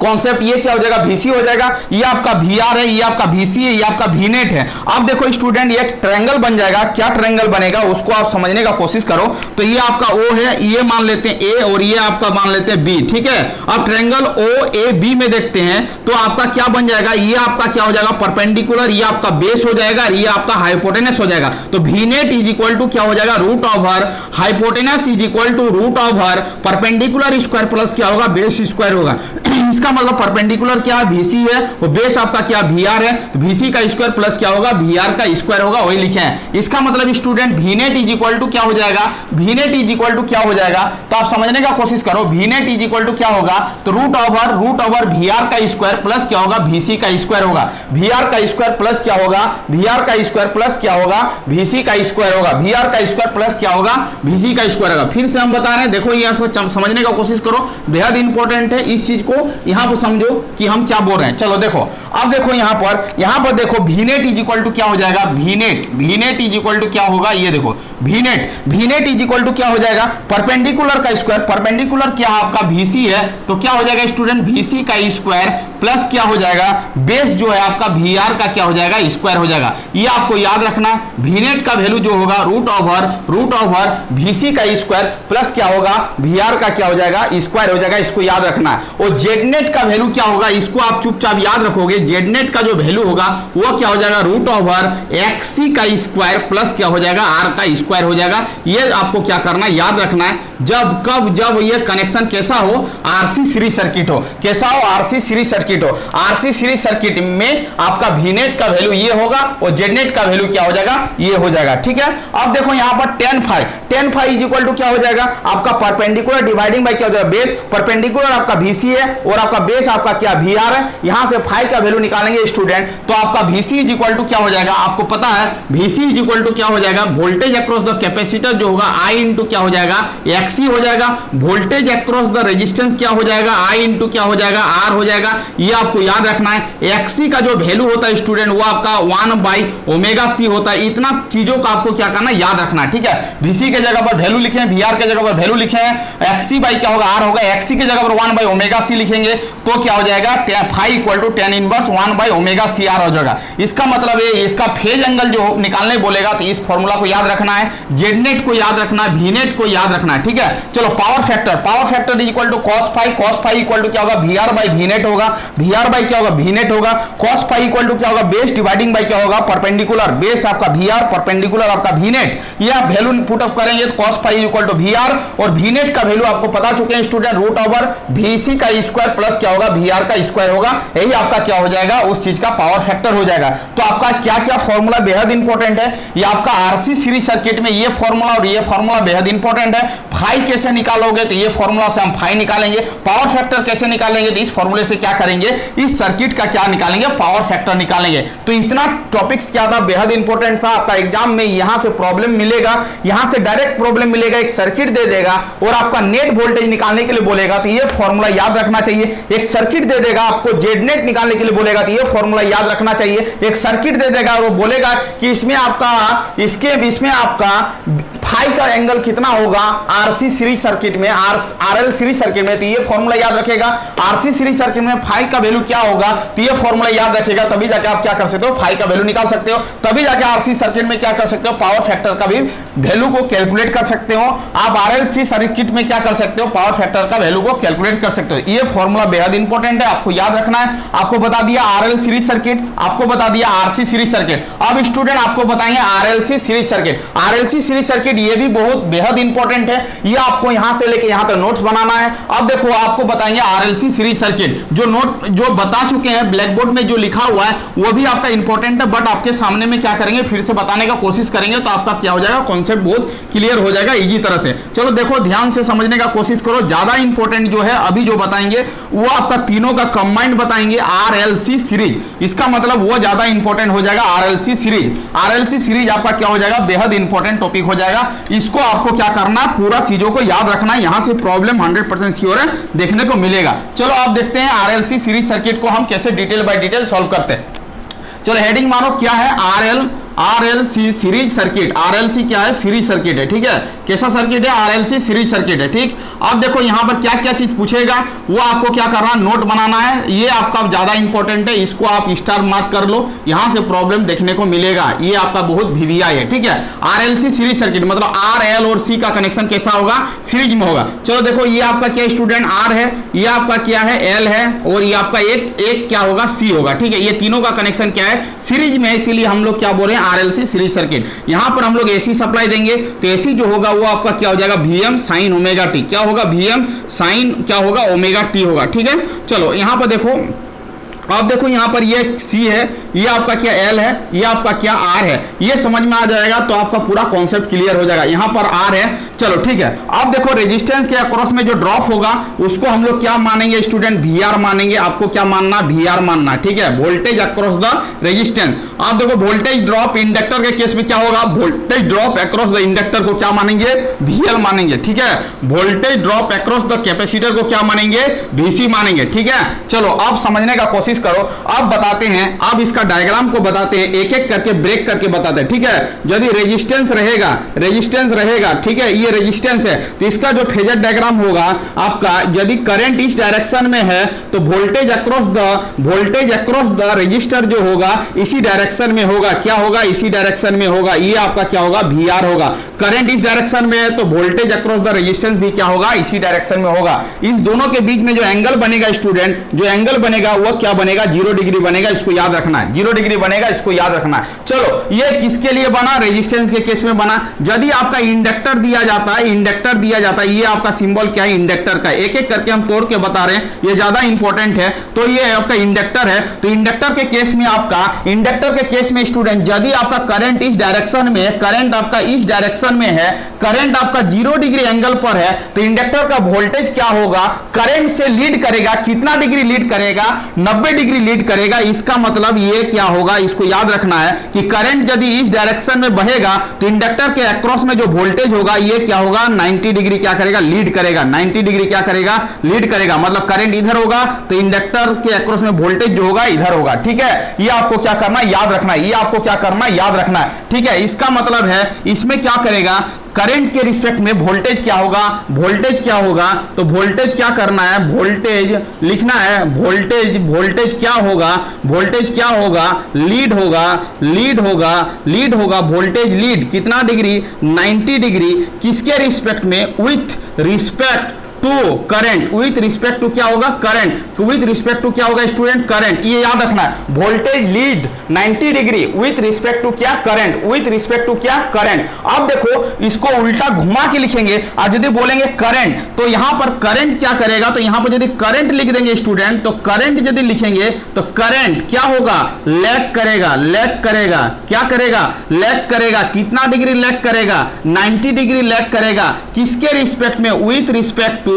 कॉन्सेप्ट ये क्या हो जाएगा, VC हो जाएगा। ये आपका VR है, ये आपका VC है, ये आपका V नेट है। अब देखो स्टूडेंट, ये ट्रायंगल बन जाएगा। क्या ट्रायंगल बनेगा उसको आप समझने का कोशिश करो। तो ये आपका O है, ये मान लेते हैं A और ये आपका मान लेते हैं B। ठीक है, अब ट्रायंगल OAB में देखते हैं तो आपका क्या बन जाएगा, ये आपका क्या हो जाएगा, परपेंडिकुलर, ये आपका बेस हो जाएगा, ये आपका हाइपोटेनस हो जाएगा। तो V net is equal to क्या हो जाएगा, root over hypotenuse is equal to root over perpendicular square plus क्या होगा, बेस स्क्वायर होगा। इसका इसका मतलब परपेंडिकुलर क्या है, VC है, और बेस आपका क्या VR है, तो VC का स्क्वायर प्लस क्या होगा, VR का स्क्वायर होगा, वही लिखे हैं। इसका मतलब student VNet is equal to क्या हो जाएगा, VNet इज इक्वल टू क्या हो जाएगा, तो आप समझने का कोशिश करो। VNet इज इक्वल टू क्या होगा, तो रूट ओवर VR का स्क्वायर प्लस क्या होगा, VC का स्क्वायर होगा। VR का स्क्वायर प्लस क्या होगा, VR का स्क्वायर प्लस क्या होगा, VC का स्क्वायर होगा। VR का स्क्वायर प्लस क्या होगा, VC का स्क्वायर होगा। फिर से हम बता रहे हैं, देखो ये समझने का कोशिश करो, बेहद इंपॉर्टेंट है, इस चीज को यहां पर समझो कि हम क्या बोल रहे हैं। चलो देखो, अब देखो यहां पर देखो VNet इज इक्वल टू क्या हो जाएगा, VNet इज इक्वल टू क्या होगा, ये देखो VNet इज इक्वल टू क्या हो जाएगा, परपेंडिकुलर का स्क्वायर, परपेंडिकुलर क्या आपका VC है, तो क्या हो जाएगा स्टूडेंट, VC का स्क्वायर प्लस क्या हो जाएगा, बेस जो है आपका VR का क्या हो जाएगा, स्क्वायर हो जाएगा। ये आपको याद रखना, VNet का वैल्यू जो होगा रूट ओवर VC का स्क्वायर प्लस क्या होगा, VR का क्या हो जाएगा, स्क्वायर हो जाएगा, इसको याद रखना। और ZNet का वैल्यू क्या होगा, इसको आप चुपचाप याद रखोगे, ZNet का जो वैल्यू होगा वो क्या हो जाएगा, रूट ओवर XC का स्क्वायर प्लस क्या हो जाएगा, R का स्क्वायर हो जाएगा। ये आपको क्या करना है, याद रखना है। जब ये कनेक्शन कैसा हो, RC सीरीज सर्किट हो, कैसा हो, RC सीरीज सर्किट हो। RC सीरीज सर्किट में आपका VNet का वैल्यू ये होगा और ZNet का वैल्यू क्या हो जाएगा, ये हो जाएगा, ठीक है। अब देखो यहां पर tan phi is equal to क्या हो जाएगा, आपका परपेंडिकुलर डिवाइडिंग बाय क्या हो जाएगा, बेस, परपेंडिकुलर आपका VC है और आपका बेस आपका क्या VR है। यहां से फाई का वैल्यू निकालेंगे स्टूडेंट, तो आपका VC इज इक्वल टू क्या हो जाएगा, आपको पता है VC इज इक्वल टू क्या हो जाएगा, वोल्टेज अक्रॉस द कैपेसिटर जो होगा I इंटू क्या हो जाएगा, XC हो जाएगा। वोल्टेज अक्रॉस द रेजिस्टेंस क्या हो जाएगा, I इंटू क्या हो जाएगा, R हो जाएगा। ये आपको याद रखना है। XC का जो वैल्यू होता है स्टूडेंट, वो आपका 1/ωc होता है। इतना चीजों का आपको क्या करना है, याद रखना है, ठीक है। VC के जगह पर वैल्यू लिखे हैं, VR के जगह पर वैल्यू लिखे हैं, XC बाई क्या होगा, R होगा। XC के जगह पर 1/ωc लिखेंगे तो क्या हो जाएगा, phi equal to tan inverse 1/ωcR हो जाएगा। इसका मतलब है इसका फेज एंगल जो निकालने बोलेगा तो इस फॉर्मूला को याद रखना है, ZNet को याद रखना है, VNet को याद रखना है, ठीक है। चलो power factor is equal to cos phi equal to क्या होगा, VR बाई VNet होगा। VR बाई क्या होगा, VNet होगा। cos phi इक्वल टू क्या होगा, बेस डिवाइडिंग बाई क्या होगा, परपेंडिकुलर, बेस आपका VR, परपेंडिकुलर आपका VNet। ये आप वैल्यू पुट अप करेंगे तो cos phi equal to VR और VNet का वैल्यू आपको पता चुके हैं स्टूडेंट, रूट ओवर VC का स्क्वायर प्लस क्या होगा, VR का स्क्वायर होगा। यही आपका क्या हो जाएगा, उस चीज का पावर फैक्टर हो जाएगा। तो आपका क्या क्या फॉर्मूला बेहद इंपॉर्टेंट है। ये आपका RC सीरीज सर्किट में ये फॉर्मूला और ये फॉर्मूला बेहद इंपॉर्टेंट है। फाई कैसे निकालोगे, तो ये फॉर्मूला से हम फाई निकालेंगे। पावर फैक्टर कैसे निकालेंगे, तो इस फॉर्मूले से क्या करेंगे, इस सर्किट का क्या निकालेंगे, पावर फैक्टर निकालेंगे। तो इतना टॉपिक्स क्या था, बेहद इंपॉर्टेंट था। आपका एग्जाम में यहां से प्रॉब्लम मिलेगा, यहां से डायरेक्ट प्रॉब्लम मिलेगा, एक सर्किट दे देगा और आपका नेट वोल्टेज निकालने के लिए बोलेगा, तो ये फॉर्मूला याद रखना चाहिए। एक सर्किट दे देगा आपको, ZNet निकालने के लिए बोलेगा, तो ये फॉर्मूला याद रखना चाहिए। एक सर्किट दे देगा और वो बोलेगा कि इसमें आपका फाई का एंगल कितना होगा RC सीरीज सर्किट में, RL सीरीज सर्किट में, तो ये फॉर्मूला याद रखेगा। RC सीरीज सर्किट में फाई का वैल्यू क्या होगा, तो ये फॉर्मूला याद रखेगा, तभी जाके आप क्या कर सकते हो, फाई का वैल्यू निकाल सकते हो। तभी जाके RC सर्किट में क्या कर सकते हो, पावर फैक्टर का भी वैल्यू को कैलकुलेट कर सकते हो। आप RLC सर्किट में क्या कर सकते हो, पावर फैक्टर का वैल्यू को कैलकुलेट कर सकते हो। ये फॉर्मूला बेहद इंपॉर्टेंट है, आपको याद रखना है। आपको बता दिया RL सीरीज सर्किट, आपको बता दिया RC सीरीज सर्किट। अब स्टूडेंट आपको बताएंगे RLC series circuit. RLC series circuit ये भी बहुत बेहद इंपॉर्टेंट है, ये आपको यहां से लेके यहां तक नोट्स बनाना है। अब देखो आपको बताएंगे RLC सीरीज सर्किट, जो बता चुके हैं ब्लैक बोर्ड में जो लिखा हुआ है वो भी आपका इंपॉर्टेंट है, बट आपके सामने में क्या करेंगे, फिर से बताने का कोशिश करेंगे, तो आपका क्या हो जाएगा, कॉन्सेप्ट बहुत क्लियर हो जाएगा इजी तरह से। चलो देखो ध्यान से समझने का कोशिश करो। ज्यादा इंपॉर्टेंट जो है अभी जो बताएंगे वो आपका तीनों का कंबाइंड बताएंगे, RLC सीरीज। इसका मतलब वो ज्यादा इंपॉर्टेंट हो जाएगा RLC सीरीज। RLC सीरीज आपका क्या हो जाएगा, बेहद इंपॉर्टेंट टॉपिक हो जाएगा। इसको आपको क्या करना है, पूरा चीजों को याद रखना है। यहां से प्रॉब्लम 100% श्योर है, देखने को मिलेगा। चलो आप देखते हैं RLC सीरीज सर्किट को हम कैसे डिटेल बाय डिटेल सॉल्व करते हैं। चलो हेडिंग मानो क्या है, RLC सीरीज सर्किट। RLC क्या है, सीरीज सर्किट है, ठीक है। कैसा सर्किट है, RLC सीरीज सर्किट है, ठीक। अब देखो यहां पर क्या क्या चीज पूछेगा, वो आपको क्या करना, नोट बनाना है। ये आपका ज्यादा इंपॉर्टेंट है, इसको आप स्टार मार्क कर लो, यहां से प्रॉब्लम देखने को मिलेगा। ये आपका बहुत VVI है, ठीक है। RLC सीरीज सर्किट मतलब RL और C का कनेक्शन कैसा होगा, सीरीज में होगा। चलो देखो ये आपका क्या स्टूडेंट R है, ये आपका क्या है L है, और ये आपका एक क्या होगा, C होगा, ठीक है। ये तीनों का कनेक्शन क्या है, सीरीज में, इसीलिए हम लोग क्या बोल रहे हैं RLC सीरीज सर्किट। यहां पर हम लोग AC सप्लाई देंगे तो AC जो होगा वो आपका क्या हो जाएगा, Vm sin ओमेगा टी। क्या होगा, Vm sin क्या होगा, ओमेगा टी होगा। ठीक है, चलो यहां पर देखो, आप देखो यहाँ पर ये C है, ये आपका क्या L है, ये आपका क्या R है, ये समझ में आ जाएगा तो आपका पूरा कॉन्सेप्ट क्लियर हो जाएगा। यहाँ पर R है, चलो ठीक है। अब देखो रेजिस्टेंस के अक्रॉस में जो ड्रॉप होगा उसको हम लोग क्या मानेंगे स्टूडेंट, VR मानेंगे। आपको क्या मानना, VR मानना। ठीक है, वोल्टेज अक्रॉस द रेजिस्टेंस। आप देखो वोल्टेज ड्रॉप इंडक्टर के केस में क्या होगा, voltage drop across the inductor को क्या मानेंगे, VL मानेंगे। ठीक है, voltage drop across the capacitor को क्या मानेंगे, VC मानेंगे। ठीक है, चलो अब समझने का कोशिश करो। अब बताते हैं, अब इसका डायग्राम को बताते हैं, एक एक करके ब्रेक करके बताते हैं। ठीक है, यदि रेजिस्टेंस रहेगा, रेजिस्टेंस रहेगा, ठीक है, ये रेजिस्टेंस है तो इसका जो फेजर डायग्राम होगा आपका, यदि करंट इस डायरेक्शन में है तो वोल्टेज अक्रॉस द रेजिस्टर जो होगा इसी डायरेक्शन में होगा। क्या होगा, इसी डायरेक्शन में होगा। ये आपका क्या होगा, VR होगा। करंट इस डायरेक्शन में है तो वोल्टेज अक्रॉस द रेजिस्टेंस भी क्या होगा, इसी डायरेक्शन में होगा। इस दोनों के बीच में जो एंगल बनेगा स्टूडेंट, जो एंगल बनेगा वो क्या बनेगा, 0 डिग्री बनेगा। इसको याद रखना है, 0 डिग्री बनेगा, इसको याद रखना है। चलो ये किसके लिए बना, रेजिस्टेंस के केस में बना। यदि आपका इंडक्टर दिया जाता है, इंडक्टर दिया जाता है, ये आपका सिंबल क्या है, इंडक्टर का। एक एक करके हम तोड़ के बता रहे हैं, ये ज्यादा इंपॉर्टेंट है। तो ये आपका इंडक्टर है, तो इंडक्टर के केस में आपका, इंडक्टर के केस में स्टूडेंट यदि आपका करंट इस डायरेक्शन में, करंट आपका इस डायरेक्शन में है, करंट आपका 0 डिग्री एंगल पर है, तो इंडक्टर का वोल्टेज क्या होगा, करंट से लीड करेगा। कितना डिग्री लीड करेगा, 90 डिग्री लीड करेगा। इसका मतलब ये क्या होगा, इसको याद रखना है कि करंट यदि इस डायरेक्शन में बहेगा तो इंडक्टर के अक्रॉस में जो वोल्टेज होगा ये क्या होगा, 90 डिग्री क्या करेगा, लीड करेगा। 90 डिग्री क्या करेगा, लीड करेगा। मतलब करंट इधर होगा तो इंडक्टर के अक्रॉस में वोल्टेज जो होगा इधर होगा। ठीक है, ये आपको क्या करना है, याद रखना है। ये आपको क्या करना है, याद रखना है। ठीक है, इसका मतलब है इसमें क्या करेगा, करंट के रिस्पेक्ट में वोल्टेज क्या होगा, वोल्टेज क्या होगा, तो वोल्टेज क्या करना है, वोल्टेज लिखना है। वोल्टेज क्या होगा, वोल्टेज क्या होगा, लीड होगा, लीड होगा, लीड होगा। वोल्टेज लीड कितना डिग्री, 90 डिग्री। किसके रिस्पेक्ट में, with respect to current. With respect to क्या होगा, करंट। विथ रिस्पेक्ट टू क्या होगा स्टूडेंट, करंट। ये याद रखना है, voltage lead 90 degree with respect to क्या, करंट। विथ रिस्पेक्ट टू क्या, करंट। अब देखो इसको उल्टा घुमा के लिखेंगे। आज यदि बोलेंगे करंट तो यहां पर करंट क्या करेगा, तो यहां पर यदि करंट लिख देंगे स्टूडेंट, तो करंट यदि लिखेंगे तो करंट क्या होगा, लैग करेगा, लैग करेगा। क्या करेगा, लैग करेगा। कितना डिग्री लैग करेगा, 90 डिग्री लैग करेगा। किसके रिस्पेक्ट में, विथ रिस्पेक्ट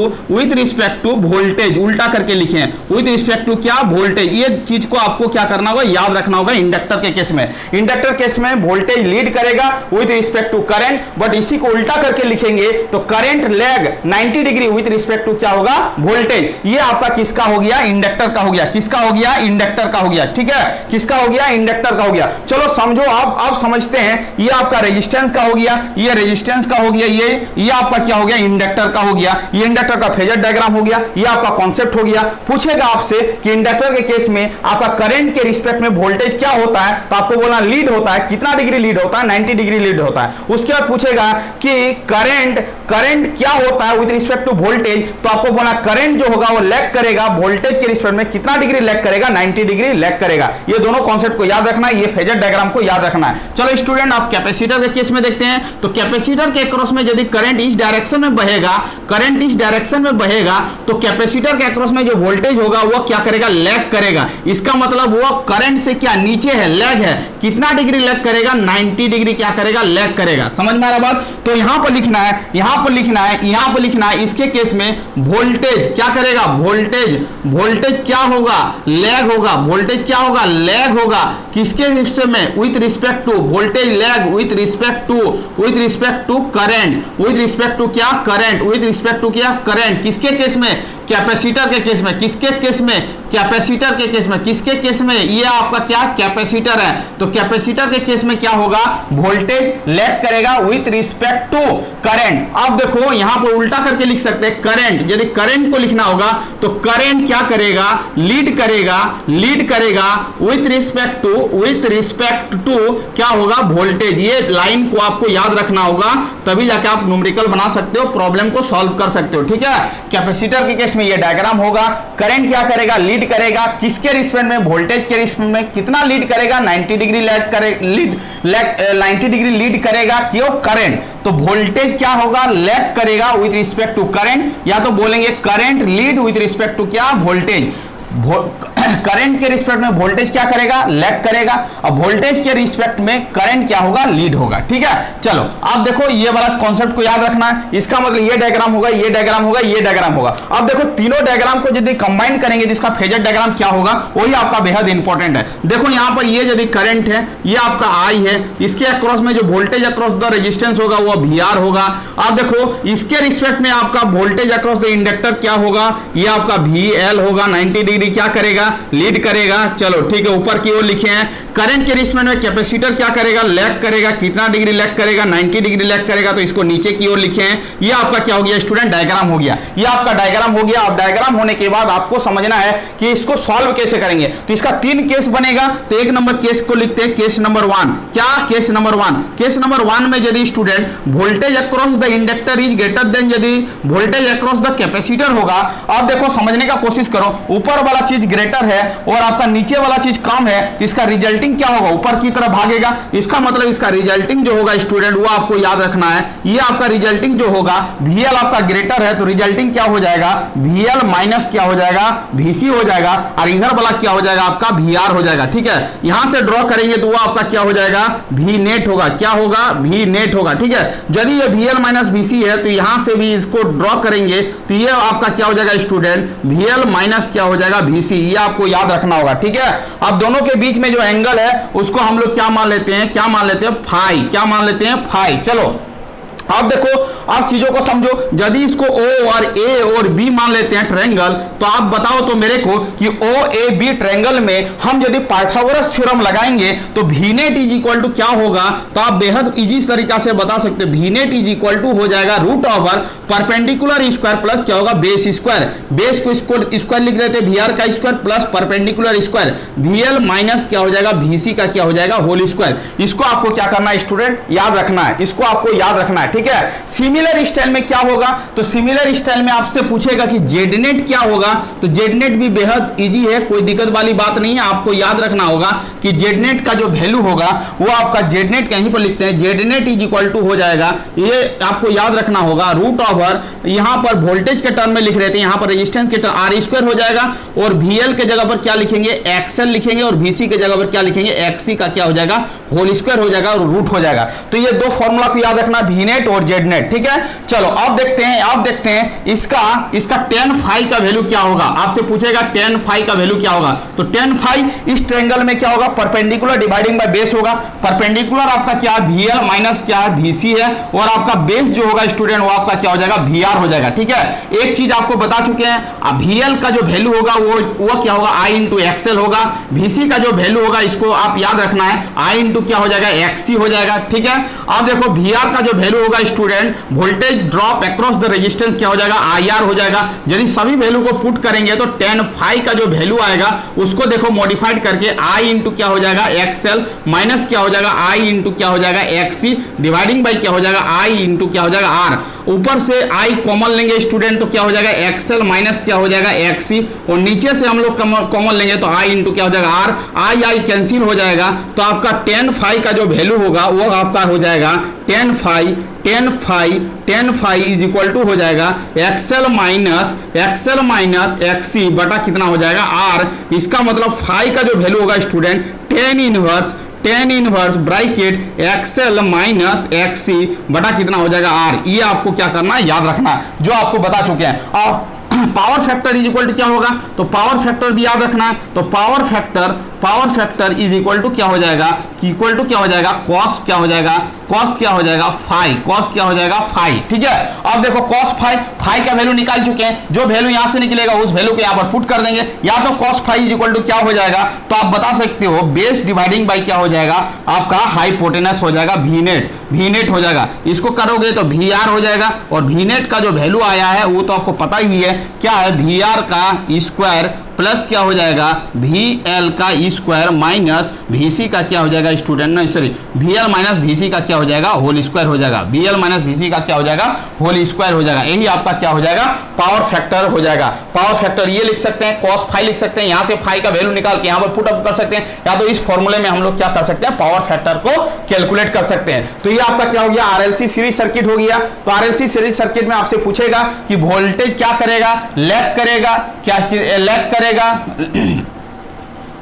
टू वोल्टेज। उल्टा करके लिखें, विथ रिस्पेक्ट टू क्या, वोल्टेज। ये चीज को आपको क्या करना होगा, याद रखना होगा। इंडक्टर के केस में, इंडक्टर केस में वोल्टेज लीड करेगा with respect to current, but इसी को उल्टा करके लिखेंगे तो current lag 90 degree with respect to क्या होगा, वोल्टेज। ये आपका किसका हो गया, इंडक्टर का हो गया। किसका हो गया, इंडक्टर का हो गया। ठीक है, किसका हो गया, इंडक्टर का हो गया। चलो समझो, आप समझते हैं। ये आपका रेजिस्टेंस का हो गया, ये रेजिस्टेंस का हो गया, ये आपका क्या हो गया, इंडक्टर का हो गया। ये इंडक्टर का फेजर डायग्राम हो गया, ये आपका कॉन्सेप्ट हो गया। पूछेगा आपसे कि इंडक्टर के केस में आपका करंट के रिस्पेक्ट में वोल्टेज क्या होता है, तो आपको बोलना लीड होता है। कितना डिग्री लीड होता है, 90 डिग्री लीड होता है। उसके बाद पूछेगा कि करंट क्या होता है विद रिस्पेक्ट टू वोल्टेज, तो आपको बोलना करंट जो होगा वो लैग करेगा वोल्टेज के रिस्पेक्ट में। कितना डिग्री लैग करेगा, 90 डिग्री लैग करेगा। ये दोनों कॉन्सेप्ट को याद रखना है, ये फेजर डायग्राम को याद रखना है। चलो स्टूडेंट, आप कैपेसिटर के केस में देखते हैं। तो कैपेसिटर के अक्रॉस में यदि करंट इस डायरेक्शन में बहेगा, करंट इस डायरेक्शन में बहेगा, तो कैपेसिटर के अक्रॉस में जो वोल्टेज होगा वो क्या करेगा, लैग करेगा। इसका मतलब वो करंट से क्या नीचे है, लैग है। कितना डिग्री लैग करेगा, 90 डिग्री क्या करेगा, लैग करेगा। समझ में आ रहा बात। तो यहां पर लिखना है, यहां पर लिखना है, यहां पर लिखना है। इसके केस में वोल्टेज क्या करेगा, वोल्टेज क्या होगा, लैग होगा। वोल्टेज क्या होगा, लैग होगा। किसके हिस्से में, with respect to voltage lag with respect to current. With respect to क्या, करंट। विथ रिस्पेक्ट टू क्या, करंट। किसके केस में, कैपेसिटर के केस में। किसके केस में, कैपेसिटर के केस में। किसके केस में, ये आपका क्या, कैपेसिटर है। तो कैपेसिटर के केस में क्या होगा, वोल्टेज लैग करेगा विथ रिस्पेक्ट टू करंट। अब देखो यहां पर उल्टा करके लिख सकते हैं, करंट। यदि करंट को लिखना होगा तो करंट क्या करेगा, लीड करेगा विथ रिस्पेक्ट टू क्या होगा, वोल्टेज। ये लाइन को आपको याद रखना होगा, तभी जाके आप न्यूमेरिकल बना सकते हो, प्रॉब्लम को सॉल्व कर सकते हो। ठीक है, कैपेसिटर के केस में ये डायग्राम होगा। करंट क्या करेगा, लीड लीड करेगा, किसके रिस्पेक्ट में, वोल्टेज के रिस्पेक्ट में। कितना लीड करेगा, 90 डिग्री लीड 90 डिग्री लीड करेगा क्यों, करंट। तो वोल्टेज क्या होगा, लैग करेगा विथ रिस्पेक्ट टू करंट, या तो बोलेंगे current lead with respect to क्या, वोल्टेज। करंट के रिस्पेक्ट में वोल्टेज क्या करेगा, लैग करेगा, और वोल्टेज के रिस्पेक्ट में करंट क्या होगा, लीड होगा। ठीक है, चलो अब देखो ये वाला कॉन्सेप्ट को याद रखना है। इसका मतलब ये डायग्राम होगा, ये डायग्राम होगा, ये डायग्राम होगा। अब देखो तीनों डायग्राम को यदि कंबाइन करेंगे जिसका फेजर डायग्राम क्या होगा, वही आपका बेहद इंपॉर्टेंट है। देखो यहां पर ये यदि करंट है, ये आपका आई है, इसके अक्रॉस में जो वोल्टेज अक्रॉस द रेजिस्टेंस होगा वो VR होगा। अब देखो इसके रिस्पेक्ट में आपका वोल्टेज अक्रॉस द इंडक्टर क्या होगा, ये आपका VL होगा, 90 डिग्री क्या करेगा, लीड करेगा। चलो ठीक है, ऊपर की ओर लिखे हैं। करंट के रिस्पेक्ट में कैपेसिटर क्या करेगा, लैग करेगा। कितना डिग्री लैग करेगा, 90 डिग्री लैग करेगा। तो इसको नीचे की ओर लिखे हैं। ये आपका क्या हो गया स्टूडेंट, डायग्राम हो गया। ये आपका डायग्राम हो गया। अब डायग्राम होने के बाद आपको समझना है कि इसको सॉल्व कैसे करेंगे। तो इसका 3 केस बनेगा। तो 1 नंबर केस को लिखते हैं, केस नंबर 1। क्या, केस नंबर 1। केस नंबर 1 में यदि student voltage across the inductor is greater than यदि वोल्टेज अक्रॉस द कैपेसिटर होगा। अब देखो समझने का कोशिश करो, ऊपर वाला चीज ग्रेटर है और आपका नीचे वाला चीज कम है, तो इसका रिजल्टिंग क्या होगा, ऊपर की तरफ भागेगा। इसका मतलब इसका रिजल्टिंग जो होगा स्टूडेंट वो आपको याद रखना है। ये आपका रिजल्टिंग जो होगा VL आपका ग्रेटर है, तो रिजल्टिंग क्या हो जाएगा, VL माइनस क्या हो जाएगा, VC हो जाएगा। और इधर वाला क्या हो जाएगा आपका VR हो जाएगा। ठीक है, यहां से ड्रॉ करेंगे तो वो आपका क्या हो जाएगा, V नेट होगा। क्या होगा, V नेट होगा। ठीक है, यदि ये VL माइनस VC है तो यहां से भी इसको ड्रॉ करेंगे तो ये आपका क्या हो जाएगा स्टूडेंट, VL माइनस क्या हो जाएगा, VC। ये आपको याद रखना होगा। ठीक है, अब दोनों के बीच में जो एंगल है उसको हम लोग क्या मान लेते हैं, क्या मान लेते हैं, फाई। क्या मान लेते हैं, फाई। चलो अब देखो, आप चीजों को समझो। यदि इसको O और A और B मान लेते हैं ट्रायंगल, तो आप बताओ तो मेरे को कि OAB ट्रायंगल में हम यदि पाइथागोरस थ्योरम लगाएंगे तो V net is equal to क्या होगा। तो आप बेहद इजी तरीका से बता सकते हो, V net is equal to हो जाएगा root over perpendicular square plus क्या होगा, बेस स्क्वायर। बेस को स्क्वायर लिख रहे थे, VR का square plus perpendicular square, VL minus क्या हो जाएगा, VC का क्या हो जाएगा, होल स्क्वायर। इसको आपको क्या करना है स्टूडेंट, याद रखना है। इसको आपको याद रखना है। ठीक है, सिमिलर स्टाइल में क्या होगा, तो सिमिलर स्टाइल में आपसे पूछेगा कि जेड नेट क्या होगा। तो जेड नेट भी बेहद इजी है, कोई दिक्कत वाली बात नहीं है। आपको याद रखना होगा कि जेड नेट का जो वैल्यू होगा वो आपका जेड नेट कहीं पर लिखते हैं, Z net is equal to हो जाएगा, ये आपको याद रखना होगा रूट ओवर, यहां पर वोल्टेज के टर्म में लिख रहे थे, यहां पर रेजिस्टेंस के टर्म R स्क्वायर हो जाएगा, और VL के जगह पर क्या लिखेंगे, XL लिखेंगे, और VC के जगह पर क्या लिखेंगे, XC का क्या हो जाएगा, होल स्क्वायर हो जाएगा और रूट हो जाएगा। तो ये दो फॉर्मूला को याद रखना, V नेट और जेड नेट। ठीक है, चलो अब देखते हैं इसका tan फाई का वैल्यू क्या होगा। आपसे पूछेगा tan फाई का वैल्यू क्या होगा। तो tan फाई इस ट्रायंगल में क्या होगा, परपेंडिकुलर डिवाइडिंग बाय बेस होगा। परपेंडिकुलर आपका क्या है, VL माइनस क्या है, VC है, और आपका बेस जो होगा स्टूडेंट वो आपका क्या हो जाएगा, VR हो जाएगा। ठीक है, एक चीज आपको बता चुके हैं, VL का जो वैल्यू होगा वो क्या होगा, I इंटू XL होगा। VC का जो वैल्यू होगा इसको आप याद रखना है, I इंटू क्या हो जाएगा, XC हो जाएगा। ठीक है, अब देखो VR का जो वैल्यू होगा student, voltage drop across the resistance क्या हो जाएगा, IR हो जाएगा। यदि सभी वैल्यू को पुट करेंगे तो tan फाई का जो वैल्यू आएगा उसको देखो मॉडिफाइड करके I इंटू क्या हो जाएगा, XL माइनस क्या हो जाएगा, I इंटू क्या हो जाएगा, XC डिवाइडिंग बाई क्या हो जाएगा, I इंटू क्या हो जाएगा, R। ऊपर से I कॉमन लेंगे स्टूडेंट तो क्या हो जाएगा, XL माइनस क्या हो जाएगा, XC, और नीचे से हम लोग कॉमन लेंगे तो I इंटू क्या हो जाएगा, R। I कैंसिल हो जाएगा, तो आपका tan फाई का जो वैल्यू होगा वो आपका हो जाएगा tan phi is equal to हो जाएगा XL माइनस XC बटा कितना हो जाएगा, R। इसका मतलब फाई का जो वैल्यू होगा student tan inverse bracket XL minus XC बटा कितना हो जाएगा, R। ये आपको क्या करना है, याद रखना है, जो आपको बता चुके हैं। और power factor is equal to क्या होगा, तो पावर फैक्टर भी याद रखना है। तो power factor is equal to क्या हो जाएगा, इक्वल टू क्या हो जाएगा, कॉस क्या हो जाएगा, कॉस क्या हो जाएगा, फाई, कॉस क्या हो जाएगा, फाई। ठीक है, अब देखो कॉस फाई का वैल्यू निकाल चुके हैं, जो वैल्यू यहां से निकलेगा उस वैल्यू को यहां पर पुट कर देंगे। या तो cos phi is equal to क्या हो जाएगा, तो आप बता सकते हो बेस डिवाइडिंग बाई क्या हो जाएगा, आपका हाइपोटेनस हो जाएगा, V नेट हो जाएगा। इसको करोगे तो VR हो जाएगा, और V नेट का जो वैल्यू आया है वो तो आपको पता ही है क्या है, VR का स्क्वायर प्लस क्या हो जाएगा VL का स्क्वायर माइनस VC का क्या हो जाएगा स्टूडेंट, नहीं सॉरी VL माइनस VC का क्या हो जाएगा होल स्क्वायर हो जाएगा, VL माइनस VC का क्या हो जाएगा होल स्क्वायर हो जाएगा। यही आपका क्या हो जाएगा पावर फैक्टर हो जाएगा। पावर फैक्टर ये लिख सकते हैं cos फाई लिख सकते हैं, यहां से फाई का वैल्यू निकाल के यहां पर पुट अप कर सकते हैं, या तो इस फॉर्मूले में हम लोग क्या कर सकते हैं पावर फैक्टर को कैलकुलेट कर सकते हैं। तो ये आपका क्या हो गया RLC सीरीज सर्किट हो गया। तो RLC सीरीज सर्किट में आपसे पूछेगा कि वोल्टेज क्या करेगा, लैग करेगा, क्या लैग करेगा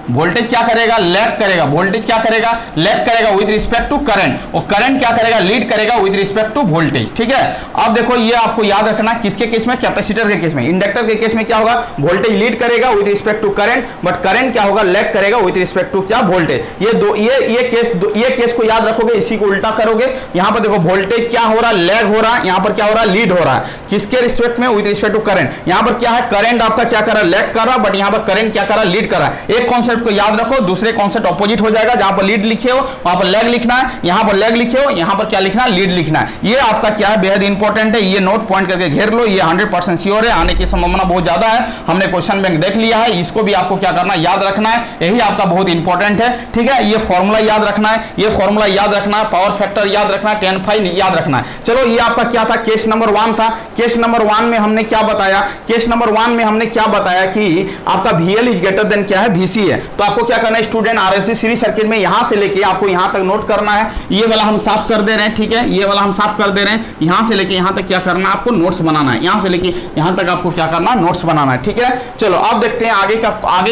वोल्टेज क्या करेगा लैग करेगा, वोल्टेज क्या करेगा लैग करेगा विद रिस्पेक्ट टू करंट, और करंट क्या करेगा लीड करेगा विद रिस्पेक्ट टू वोल्टेज। ठीक है, अब देखो ये आपको याद रखना किसके केस में, कैपेसिटर के केस में। इंडक्टर के केस में क्या होगा वोल्टेज लीड करेगा with respect to current, but current क्या होगा लैग करेगा विद रिस्पेक्ट टू क्या वोल्टेज। ये केस को याद रखोगे, इसी को उल्टा करोगे। यहां पर देखो वोल्टेज क्या हो रहा लैग हो रहा है, यहां पर क्या हो रहा लीड हो रहा है, किसके रिस्पेक्ट में विद रिस्पेक्ट टू करंट। यहां पर क्या है करंट आपका क्या कर रहा है लैग कर रहा, बट यहां पर करंट क्या कर रहा लीड कर रहा है। एक कॉन्सेप्ट को याद रखो, दूसरे कॉन्सेप्ट ऑपोजिट हो जाएगा। जहां पर लीड लिखे हो वहां पर लैग लिखना है, यहां पर लैग लिखे हो यहां पर क्या लिखना है लीड लिखना है। ये आपका क्या है बेहद इंपॉर्टेंट है, ये नोट पॉइंट करके घेर लो। ये 100% श्योर है, आने की संभावना बहुत ज्यादा है। हमने क्वेश्चन बैंक देख लिया है, इसको भी आपको क्या करना याद रखना है, यही आपका बहुत इंपॉर्टेंट है। ठीक है, ये फॉर्मूला याद रखना है, ये फॉर्मूला याद रखना है, पावर फैक्टर याद रखना है, tan फाई याद रखना है। चलो ये आपका क्या था केस नंबर 1 था। केस नंबर 1 में हमने क्या बताया, केस नंबर 1 में हमने क्या बताया कि आपका VL इज ग्रेटर देन क्या है VC है। तो आपको क्या करना है स्टूडेंट RLC सीरीज सर्किट में यहां से लेके आपको यहां तक नोट करना है। ये वाला हम साफ कर दे रहे हैं, ठीक है, ये वाला हम साफ कर दे रहे हैं। यहां से लेके यहां तक क्या करना है आपको नोट्स बनाना है, यहां से लेके यहां तक आपको क्या करना है नोट्स बनाना है। ठीक है, चलो अब देखते हैं आगे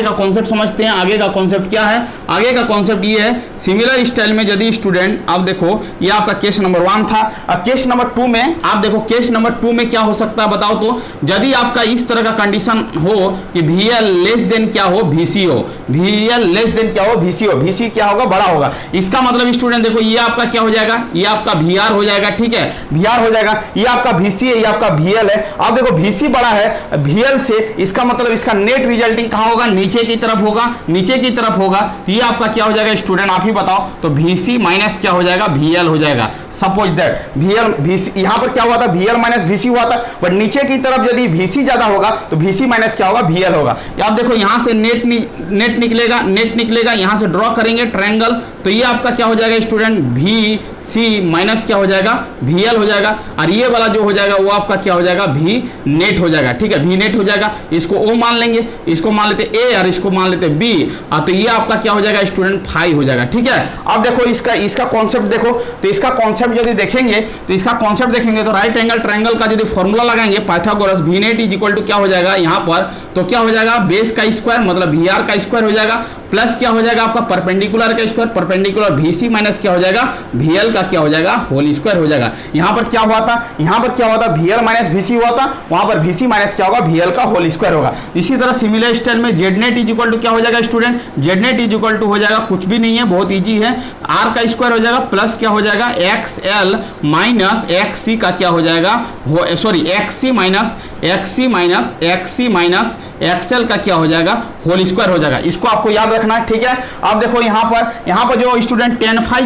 का कॉन्सेप्ट समझते हैं। आगे का कॉन्सेप्ट क्या है, आगे का कॉन्सेप्ट ये है सिमिलर स्टाइल में यदि स्टूडेंट आप देखो ये आपका केस नंबर 1 था। अब केस नंबर 2 में आप देखो केस नंबर 2 में क्या हो सकता है बताओ तो, यदि आपका इस तरह का कंडीशन हो कि VL लेस देन क्या हो VC हो, VL लेस देन क्या हो VC हो, VC क्या होगा बड़ा होगा। इसका मतलब स्टूडेंट देखो ये आपका क्या हो जाएगा, ये आपका VR हो जाएगा। ठीक है, VR हो जाएगा, ये आपका VC है, ये आपका VL है। अब देखो VC बड़ा है VL से, इसका मतलब इसका नेट रिजल्टिंग कहां होगा नीचे की तरफ होगा, नीचे की तरफ होगा। तो ये आपका क्या हो जाएगा स्टूडेंट आप ही बताओ, तो VC माइनस क्या हो जाएगा VL हो जाएगा। सपोज दैट VC यहां पर क्या हुआ था VL माइनस VC हुआ था, बट नीचे की तरफ यदि VC ज्यादा होगा तो VC माइनस क्या होगा VL होगा। आप देखो यहां से नेट निकलेगा, यहां से ड्रॉ करेंगे ट्रायंगल, तो ये आपका क्या हो जाएगा स्टूडेंट VC माइनस क्या हो जाएगा VL हो जाएगा, और ये वाला जो हो जाएगा वो आपका क्या हो जाएगा V नेट हो जाएगा। ठीक है, V नेट हो जाएगा, इसको O मान लेंगे, इसको मान लेते A और इसको मान लेते B, तो ये आपका क्या हो जाएगा स्टूडेंट फाई हो जाएगा। ठीक है, अब देखो इसका कॉन्सेप्ट देखो, तो इसका कॉन्सेप्ट यदि देखेंगे तो राइट एंगल ट्रायंगल का यदि फॉर्मूला लगाएंगे Pythagoras V net is equal to क्या हो जाएगा यहाँ पर, तो क्या हो जाएगा बेस का स्क्वायर मतलब VR का स्क्वायर हो जाएगा, प्लस क्या हो जाएगा आपका परपेंडिकुलर का स्क्वायर, परपेंडिकुलर VC माइनस क्या हो जाएगा VL का क्या हो जाएगा होल स्क्वायर हो जाएगा। यहाँ पर क्या हुआ था, यहाँ पर क्या हुआ था VL माइनस VC हुआ था, वहां पर VC माइनस क्या होगा VL का होल स्क्वायर होगा। इसी तरह सिमिलर स्टाइल में Z net is equal to क्या हो जाएगा student, Z net is equal to हो जाएगा कुछ भी नहीं है, बहुत इजी है, R का स्क्वायर हो जाएगा प्लस क्या हो जाएगा XL माइनस XC का क्या हो जाएगा सॉरी XC माइनस XL का क्या हो जाएगा होल स्क्वायर हो जाएगा। इसको आपको याद रखना है। ठीक है, अब देखो यहाँ पर जो स्टूडेंट tan फाई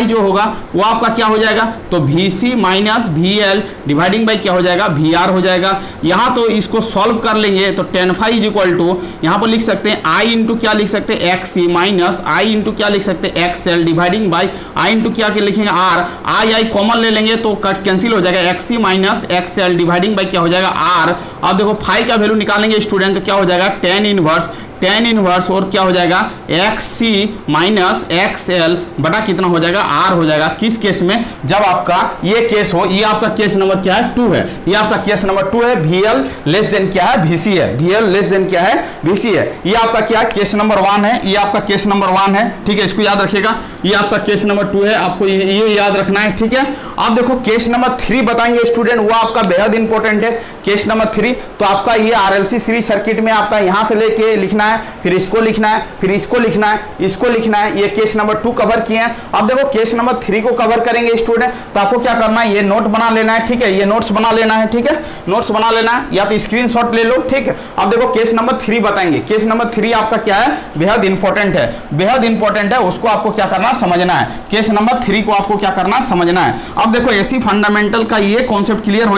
जो होगा वो आपका क्या हो जाएगा, तो VC minus VL dividing by क्या हो जाएगा VR हो जाएगा। यहाँ तो इसको सॉल्व कर लेंगे तो tan phi is equal to यहाँ पर लिख सकते हैं I इंटू क्या लिख सकते हैं XC माइनस I इंटू क्या लिख सकते हैं XL dividing by I into क्या लिखेंगे R, I कॉमन ले लेंगे तो कट कैंसिल हो जाएगा, XC minus XL dividing by क्या हो जाएगा R। अब देखो फाई का वैल्यू निकालेंगे स्टूडेंट तो क्या हो जाएगा tan इनवर्स और क्या हो जाएगा XC माइनस XL बटा कितना हो जाएगा R हो जाएगा। किस केस में, जब आपका ये केस हो, ये आपका केस नंबर क्या है 2 है, ये आपका केस नंबर 2 है, VL लेस देन क्या है VC है, VL लेस देन क्या है VC है। ये आपका क्या केस नंबर 1 है, ये आपका केस नंबर 1 है। ठीक है, इसको याद रखिएगा, ये आपका केस नंबर 2 है, आपको ये याद रखना है। ठीक है, अब देखो केस नंबर 3 बताएंगे स्टूडेंट, वो आपका बेहद इंपॉर्टेंट है। केस नंबर 3 तो आपका ये RLC सीरीज सर्किट में आपका यहां से लेके लिखना है, फिर इसको लिखना है, फिर इसको लिखना है, इसको लिखना है। ये केस नंबर 2 कवर किए हैं। अब देखो केस नंबर 3 को कवर करेंगे स्टूडेंट, तो आपको क्या करना है, ये नोट बना लेना है। ठीक है, ये नोट्स बना लेना है। ठीक है, नोट्स बना लेना है या तो स्क्रीनशॉट ले लो। ठीक है, अब देखो केस नंबर 3 बताएंगे। केस नंबर 3 आपका क्या है, बेहद इंपॉर्टेंट है, बेहद इंपॉर्टेंट है, उसको आपको क्या करना समझना है। केस नंबर 3 को आपको क्या करना समझना है। अब देखो एसी फंडामेंटल का ये कॉन्सेप्ट क्लियर हो